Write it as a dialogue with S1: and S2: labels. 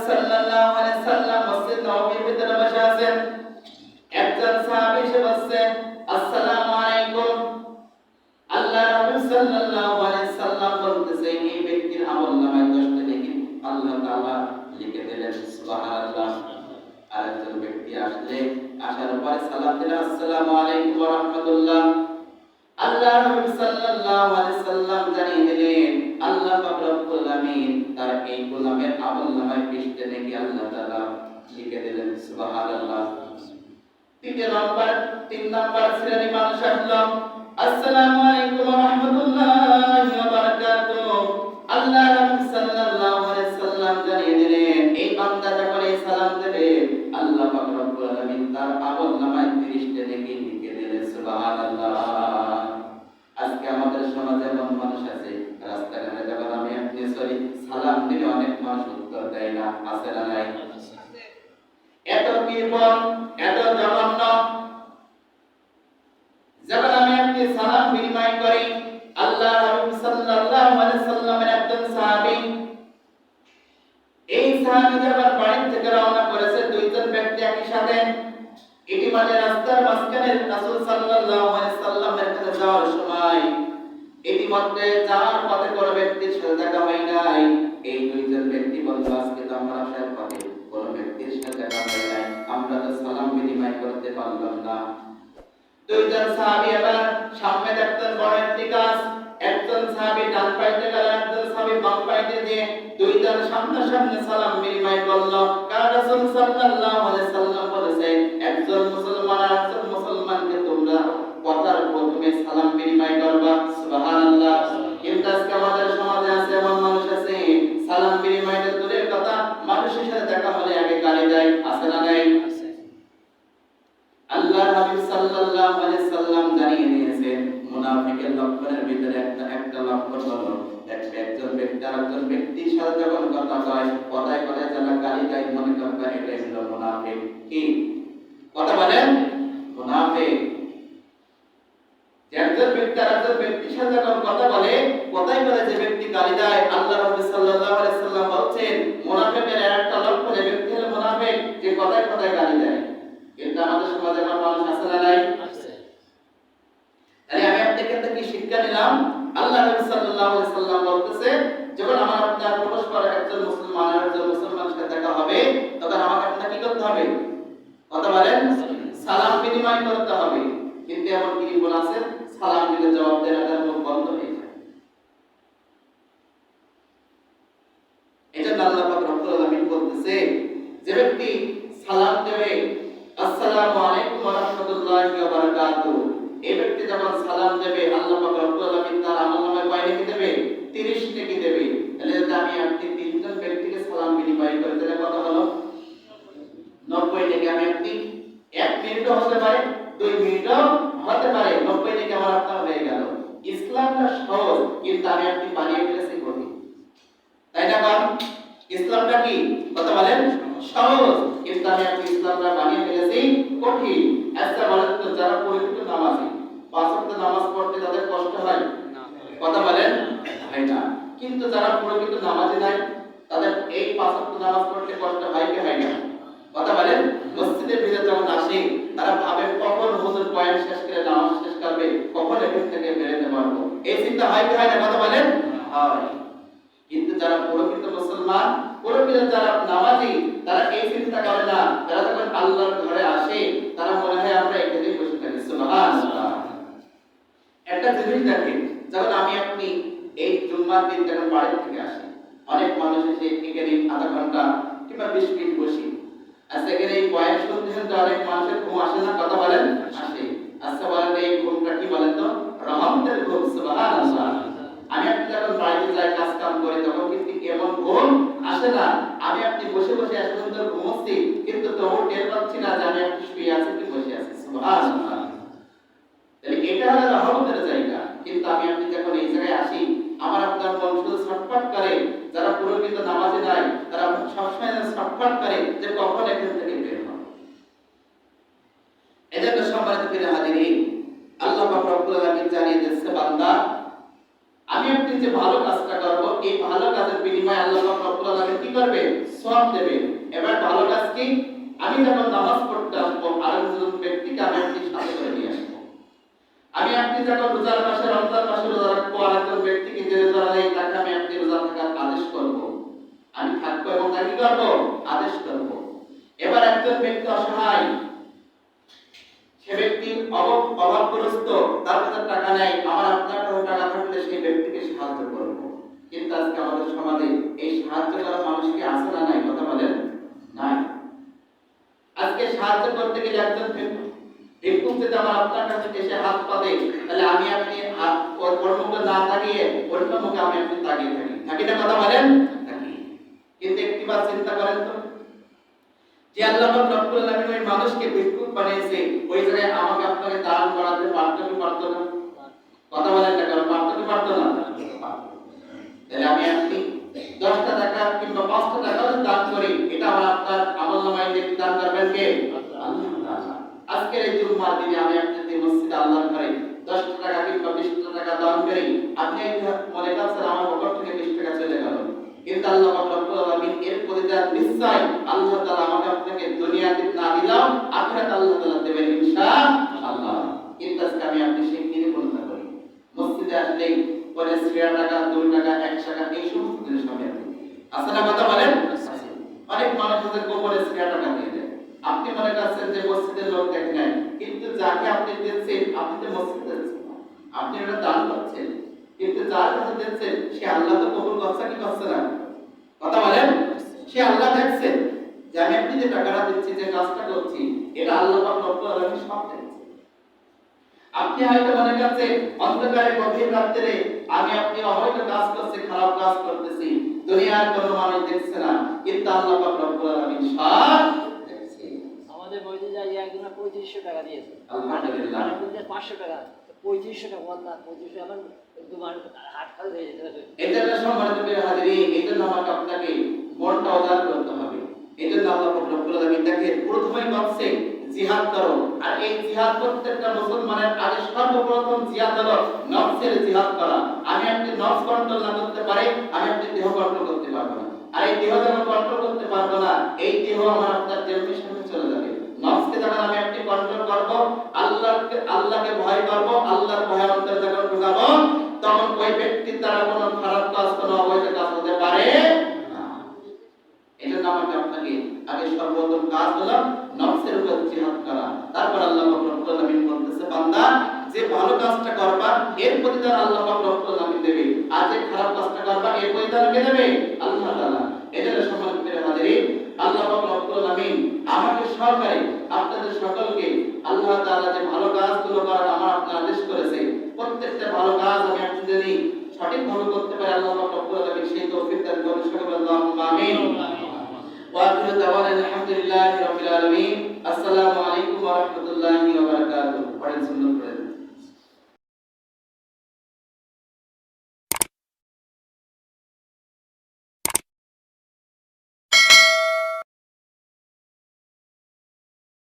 S1: সাল্লাল্লাহু আলাইহি সাল্লাম মসজিদ নববীর ভিতরে বসে আছেন। একজন সাহাবী এসে বলছে, আসসালামু আলাইকুম। আল্লাহর রাসূল সাল্লাল্লাহু আলাইহি সাল্লাম বলতেছে, এই ব্যক্তির আমলনামায় 10টা নেকি আল্লাহ তাআলা লিখে দিলেন। সুবহানাল্লাহ। আরেকজন ব্যক্তি আসার পরে সালাম দিলেন, আসসালামু আলাইকুম ওয়া রাহমাতুল্লাহ। আল্লাহর রাসূল সাল্লাল্লাহু আলাইহি সাল্লাম জানিয়ে দিলেন, আল্লাহ পাক রব্বুল আলামিন তার এই গোলামের আমলনামায় 20টা নেকি আল্লাহ তাআলা লিখে দিলেন। সুবহানাল্লাহ। তিন নাম্বার শ্রেণী মানুষ আসলো, আসসালামু আলাইকুম ওয়া রাহমাতুল্লাহি ওয়া বারাকাতুহু। আল্লাহর রাসূল সাল্লাল্লাহু আলাইহি সাল্লাম জানিয়ে দিলেন, এই বান্দা যখন এই সালাম দেবে আল্লাহ পাক রব্বুল আলামিন তার আমলনামায় 30টা নেকি লিখে দিলেন। সুবহানাল্লাহ। আজকে আমাদের সমাজে এমন মানুষ আছে, রাস্তাঘাটে যখন আমি আপনি সালাম দিলে অনেক মানুষ উত্তর দেয় না, আছে না নাই? এত কৃপণ, এত জঘন্য। যখন আমি আপনি সালাম বিনিময় করি, আল্লাহ রাসূল সাল্লাল্লাহু আলাইহি সাল্লামের একজন সাহাবী, এই সাহাবী যখন বাড়ি থেকে রওনা করেছে, দুইজন ব্যক্তি একই সাথে, ইতিমধ্যে রাস্তার মাঝখানে রাসূল সাল্লাল্লাহু আলাইহি সাল্লামের কাছে যাওয়ার সময় ইতিমধ্যে যাওয়ার পথে কোনো ব্যক্তির সাথে দেখা হয় নাই। এই দুইজন ব্যক্তি বলল, আজকে তো আমরা আসার পথে কোনো ব্যক্তির সাথে দেখা হয় নাই, আমরা তো সালাম বিনিময় করতে পারলাম না। দুইজন সাহাবী আবার সামনে দেখতেন বড় একটি গাছ, একজন সাহাবী ডান পাইতে গেল, একজন সাহাবী বাম পাইতে দিয়ে দুইজন সামনাসামনি সালাম বিনিময় করলো। কারণ রাসূল সাল্লাল্লাহু আলাইহি সাল্লাম বলেছেন, একজন মুসলমান আর একজন মুসলমানকে তোমরা কথার প্রথমে সালাম বিনিময় করবা। সুবহানাল্লাহ। কিন্তু আজকে আমাদের সমাজে আছে এমন মানুষ আছে, সালাম বিনিময়ের দূরের কথা, মানুষের সাথে দেখা হলে আগে গালি দেয়, আছে না নাই? আল্লাহর হাবিব সাল্লাল্লাহু আলাইহি সাল্লাম জানিয়ে দিয়েছেন, মুনাফিকের লক্ষণের ভিতরে একটা লক্ষণ হলো, একজন ব্যক্তি আরেকজন ব্যক্তির সাথে যখন কথা কয়, কথায় কথায় যারা গালি দেয়, মনে করবেন এটাই হলো মুনাফিক। কি কথা বলেন? মুনাফিক। একজন ব্যক্তি আরেকজন ব্যক্তির সাথে যখন কথা বলে, কথায় কথায় যে ব্যক্তি গালি দেয়, আল্লাহর রাসূল সাল্লাল্লাহু আলাইহি সাল্লাম বলেন, মুনাফিকের একটা লক্ষণ, এই ব্যক্তি হলো মুনাফিক, যে কথায় কথায় গালি দেয়। কিন্তু আমাদের সমাজে এমন মানুষ আছে না নাই? আছে। তাহলে আমি আপনাদের থেকে কি শিক্ষা নিলাম? আল্লাহ নবী সাল্লাল্লাহু আলাইহি সাল্লাম বলতেছে, যখন আমার আপনার পরস্পর একজন মুসলমান আর একজন মুসলমানের সাথে দেখা হবে, তখন আমাকে আপনাকে কি করতে হবে? কথা বলেন? সালাম বিনিময় করতে হবে। কিন্তু এমন কি বল আছে, সালাম দিলে জবাব দেওয়া তার মুখ বন্ধ হয়ে যায়। এজন্য আল্লাহ পাক রব্বুল আলামিন বলতেছে, যে ব্যক্তি সালাম দেবে, আসসালামু আলাইকুম ওয়া রাহমাতুল্লাহি ওয়া বারাকাতুহু, এই ব্যক্তি যখন সালাম দেবে, আল্লাহ পাক রব্বুল আলামিন তার আমলনামায় কয় নেকি দেবে? 30 নেকি দেবে। তাহলে যদি আমি আপনি তিনজন ব্যক্তিকে সালাম বিনিময় করি, তাহলে কত হলো? 90 নেকি। আমি আপনি 1 মিনিটও হতে পারে, 2 মিনিটও হতে পারে, 90 নেকি আমার আপনার হয়ে গেল। ইসলামটা সহজ, কিন্তু আমি আপনি বানিয়ে ফেলেছি কঠিন, তাই না? কারণ ইসলামটা কি কথা বলেন? সহজ, কিন্তু আমি আপনি ইসলামটা বানিয়ে ফেলেছি কঠিন। আচ্ছা বলেন তো, যারা পরিচিত নামাজি, 5 ওয়াক্ত নামাজ পড়তে তাদের কষ্ট হয় না? কথা বলেন, হয় না। কিন্তু যারা পরিচিত নামাজি নাই, তাদের এই 5 ওয়াক্ত নামাজ পড়তে কষ্ট হয় কি হয় না? কথা বলেন। মসজিদের ভিতরে যখন আসে, তারা ভাবে কখন হুজুর পয়েন্ট শেষ করে নামাজ শেষ করবে, কখন এখান থেকে বেরোতে পারবো, এই চিন্তা হয় কি হয় না? কথা বলেন, হয়। কিন্তু যারা প্রকৃত মুসলমান, প্রকৃত যারা নামাজি, তারা এই চিন্তা করে না। তারা যখন আল্লাহর ঘরে আসে, তারা মনে হয় আমরা এখানে বসে থাকি। সুবহানাল্লাহ। একটা জিনিস দেখেন, যখন আমি আপনি এই জুম্মার দিন যখন বাড়ি থেকে আসি, অনেক মানুষ এসে এখানে আধা ঘন্টা কিংবা 20 মিনিট বসি। আচ্ছা, এখানে এই বয়ান শুনতে শুনতে অনেক মানুষের ঘুম আসে না? কথা বলেন, আসে। আচ্ছা বলেন, এই ঘুমটা কি বলেন তো? রহমতের ঘুম। সুবহানাল্লাহ। আমি আপনি যখন বাড়িতে যাই, কাজ কাম করি, তখন কিন্তু এমন ঘুম আসে না। আমি আপনি বসে বসে এত সুন্দর ঘুমোচ্ছি, কিন্তু তবু টের পাচ্ছি না যে আমি আপনি শুয়ে আছি কি বসে আছি। সুবহানাল্লাহ। তাহলে এটা হলো রহমতের জায়গা। কিন্তু আমি আপনি যখন এই জায়গায় আসি, আমার আপনার মন শুধু ছটফট করে। যারা প্রকৃত নামাজি নাই, তারা সবসময় ছটফট করে যে কখন এখান থেকে বের হব। এজন্য সম্মানিত প্রিয় হাজিরিন, আল্লাহ পাক রব্বুল আলামিন জানিয়ে দিয়েছে, বান্দা আমি আপনি যে ভালো কাজটা করব, এই ভালো কাজের বিনিময়ে আল্লাহ পাক রব্বুল আলামিন কি করবে? সওয়াব দেবে। এবার ভালো কাজ কি? আমি যখন নামাজ পড়তে আসবো আরেকজন ব্যক্তিকে আমি আপনি সাথে করে নিয়ে আসবো। আমি আপনি যখন রোজার মাসে রমজান মাসে রোজা রাখবো আরেকজন ব্যক্তিকে যে রোজা নেই তাকে আমি আপনি রোজা থাকার আদেশ করব। আমি থাকবো এবং তাকে কি করবো? আদেশ করব। এবার একজন ব্যক্তি অসহায়, সে ব্যক্তি অভাবগ্রস্ত, তার কাছে টাকা নাই, আমার আপনার কাছে টাকা থাকলে সেই ব্যক্তিকে সাহায্য করব। কিন্তু আজকে আমাদের সমাজে এই সাহায্য করার মানুষ কি আছে না নাই? কথা বলেন। নাই। আজকে সাহায্য করতে গেলে একজন ভিক্ষুক যদি আমার আপনার কাছে এসে হাত পাতে, তাহলে আমি আপনি ওর মুখে না তাকিয়ে অন্য মুখে আমি আপনি তাকিয়ে থাকি। থাকি না? কথা বলেন। থাকি। কিন্তু একটিবার চিন্তা করেন তো, যে আল্লাহ রব্বুল আলামিন ওই মানুষকে ভিক্ষুক বানিয়েছে, ওই জায়গায় আমাকে আপনাকে দান করাতে পারতো কি পারতো না? কথা বলেন না কেন? পারতো কি পারতো না? তাহলে আমি আপনি 10টা টাকা কিংবা 5টা টাকা দান করি, এটা আমার আপনার আমলনামায় লিখে দান করবেন কে? আল্লাহ তাআলা। আজকের এই জুম্মার দিনে আমি আপনাকে মসজিদে আল্লাহর ঘরে 10টা টাকা কিংবা 20টা টাকা দান করি, আপনি মনে করছেন আমার পকেট থেকে 20 টাকা চলে গেল, কিন্তু আল্লাহ রব্বুল আলামিন এর প্রতিদান নিশ্চয় আল্লাহ তাআলা আমাকে আপনাকে দুনিয়াতে না দিলাম আখিরাতে আল্লাহ তাআলা দেবেন ইনশাআল্লাহ। কিন্তু আজকে আমি আপনি সেই কিনে বলতে পারি মসজিদে আসলেই পরে 3 টাকা 2 টাকা 1 টাকা এই সমস্ত জিনিস আমি আপনি আছে না? কথা বলেন। অনেক মানুষ আছে গোপনে 3 টাকা দিয়ে দেয়। আপনি মনে করছেন যে মসজিদের লোক দেখে নাই, কিন্তু যাকে আপনি দিচ্ছেন আপনি তো মসজিদে যাচ্ছেন, আপনি এটা দান করছেন, কিন্তু যার কাছে দিচ্ছেন সে আল্লাহ তো কবুল করছে কি করছে না? কথা বলেন। সে আল্লাহ দেখছেন যে আমি আপনি যে টাকাটা দিচ্ছি, যে কাজটা করছি, এটা আল্লাহ পাক রব্বুল আলামিন সব দেখছেন। আপনি হয়তো মনে করছেন অন্ধকারে গভীর রাতে আমি আপনি অবৈধ কাজ করছি, খারাপ কাজ করতেছি, দুনিয়ার কোনো মানুষ দেখছে না, কিন্তু আল্লাহ পাক রব্বুল আলামিন সব দেখছেন।
S2: আমাদের বইতে যাই একজন 3500 টাকা দিয়েছে,
S1: আলহামদুলিল্লাহ।
S2: আর বলতে 500 টাকা, 3500 টাকা বল না, 3500 আমার দুবার হাত খাল হয়ে যেতে।
S1: এজন্য সম্মানিত হাজিরিন, এজন্য আমাকে আপনাকে মনটা উদার করতে হবে। এজন্য আল্লাহ পাক রব্বুল আলামিন তাকে প্রথমেই বলছে জিহাদ করো, আর এই জিহাদ প্রত্যেকটা মুসলমানের আগে সর্বপ্রথম জিহাদ হলো নফসের জিহাদ করা। আমি আপনি নফস কন্ট্রোল না করতে পারি, আমি আপনি দেহ কন্ট্রোল করতে পারবো না। আর এই দেহ যখন কন্ট্রোল করতে পারবো না, এই দেহ আমার আপনার দেহের সাথে চলে যাবে। নফসকে যখন আমি আপনি কন্ট্রোল করব, আল্লাহকে ভয় করব, আল্লাহর ভয় অন্তরে যখন ঢুকাবো, তখন ওই ব্যক্তির দ্বারা কোনো খারাপ কাজ, কোনো অবৈধ কাজ হতে পারে না। এটা আমাকে আপনাকে আগে সর্বপ্রথম কাজ হলো নফসের উপর জিহাদ করা। তারপর আল্লাহ পাক রব্বুল আলামিন বলতেছে, বান্দা যে ভালো কাজটা করবা এর প্রতিদান আল্লাহ পাক রব্বুল আলামিন দেবে, আর যে খারাপ কাজটা করবা এর প্রতিদান কে দেবে? আল্লাহ তাআলা। এজন্য সম্মানিত হাজিরিন, আল্লাহ পাক রব্বুল আলামিন আমাকে সহকারে আপনাদের সকলকে আল্লাহ তাআলা যে ভালো কাজগুলো করার আমার আপনার আদেশ করেছে, প্রত্যেকটা ভালো কাজ আমি আপনি যদি সঠিকভাবে করতে পারি, আল্লাহ পাক রব্বুল আলামিন সেই তৌফিক দান করুন। সকলে আল্লাহুম্মা আমিন। ওয়া আখিরু দাওয়ানা আলহামদুলিল্লাহি রাব্বিল আলামিন। আসসালামু আলাইকুম ওয়া রাহমাতুল্লাহি ওয়া বারাকাতুহু।